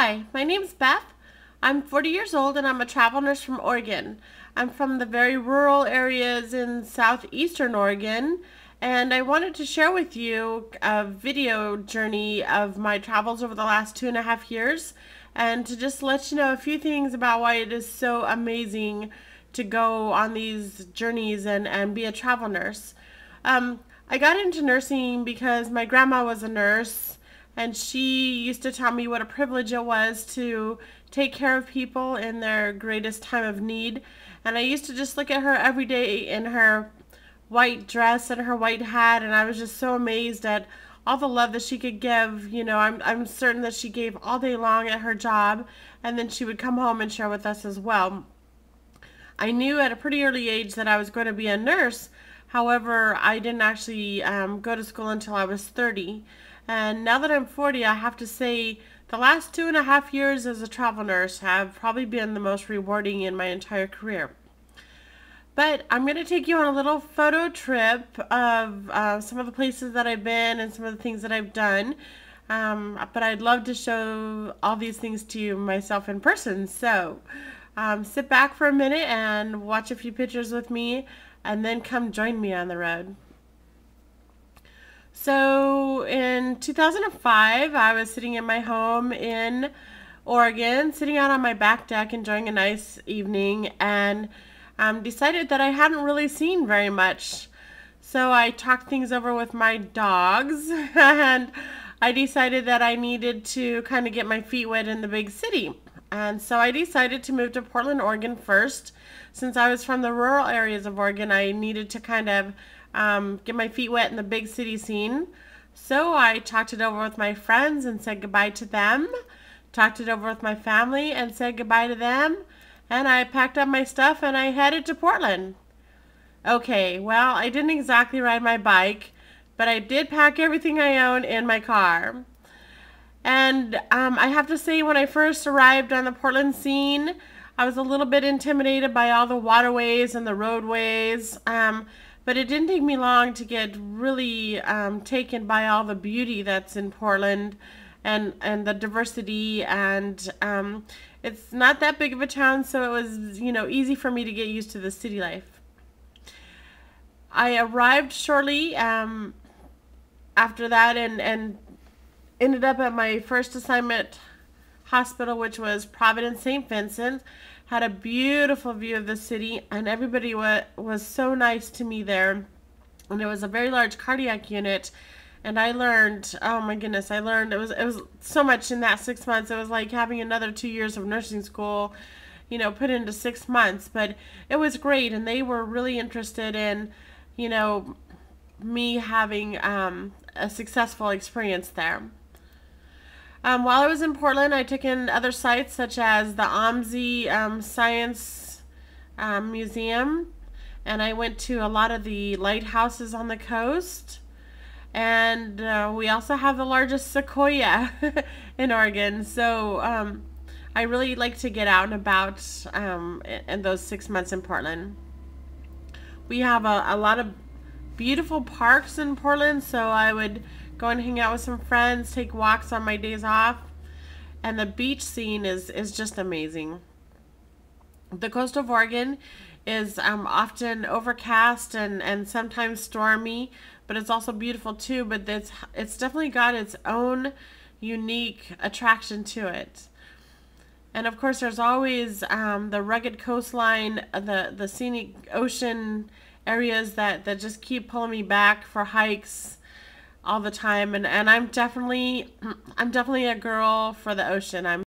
Hi, my name's Beth. I'm 40 years old and I'm a travel nurse from Oregon. I'm from the very rural areas in southeastern Oregon, and I wanted to share with you a video journey of my travels over the last 2.5 years, and to just let you know a few things about why it is so amazing to go on these journeys and be a travel nurse. I got into nursing because my grandma was a nurse, and she used to tell me what a privilege it was to take care of people in their greatest time of need. And I used to just look at her every day in her white dress and her white hat, and I was just so amazed at all the love that she could give. I'm certain that she gave all day long at her job, and then she would come home and share with us as well. I knew at a pretty early age that I was going to be a nurse. However, I didn't actually go to school until I was 30. And now that I'm 40, I have to say the last 2.5 years as a travel nurse have probably been the most rewarding in my entire career. But I'm going to take you on a little photo trip of some of the places that I've been and some of the things that I've done. But I'd love to show all these things to you myself in person. So sit back for a minute and watch a few pictures with me, and then come join me on the road. So in 2005, I was sitting in my home in Oregon, sitting out on my back deck, enjoying a nice evening, and decided that I hadn't really seen very much. So I talked things over with my dogs, and I decided that I needed to kind of get my feet wet in the big city. And so I decided to move to Portland, Oregon first. Since I was from the rural areas of Oregon, I needed to kind of get my feet wet in the big city scene. So I talked it over with my friends and said goodbye to them. Talked it over with my family and said goodbye to them. And I packed up my stuff and I headed to Portland. Okay, well, I didn't exactly ride my bike, but I did pack everything I own in my car. And I have to say, when I first arrived on the Portland scene, I was a little bit intimidated by all the waterways and the roadways. But it didn't take me long to get really taken by all the beauty that's in Portland, and the diversity, and it's not that big of a town, so it was easy for me to get used to the city life. I arrived shortly after that and ended up at my first assignment hospital, which was Providence St. Vincent. Had a beautiful view of the city, and everybody was so nice to me there. And it was a very large cardiac unit, and I learned, oh my goodness, it was so much in that 6 months. It was like having another 2 years of nursing school, put into 6 months. But it was great, and they were really interested in, me having a successful experience there. While I was in Portland, I took in other sites such as the OMSI Science Museum, and I went to a lot of the lighthouses on the coast. And we also have the largest sequoia in Oregon, so I really like to get out and about in those 6 months in Portland. We have a lot of beautiful parks in Portland, so I would go and hang out with some friends, take walks on my days off, and the beach scene is just amazing. The coast of Oregon is often overcast and sometimes stormy, but it's also beautiful too. But it's definitely got its own unique attraction to it. And of course, there's always the rugged coastline, the scenic ocean areas that just keep pulling me back for hikes all the time, and I'm definitely a girl for the ocean.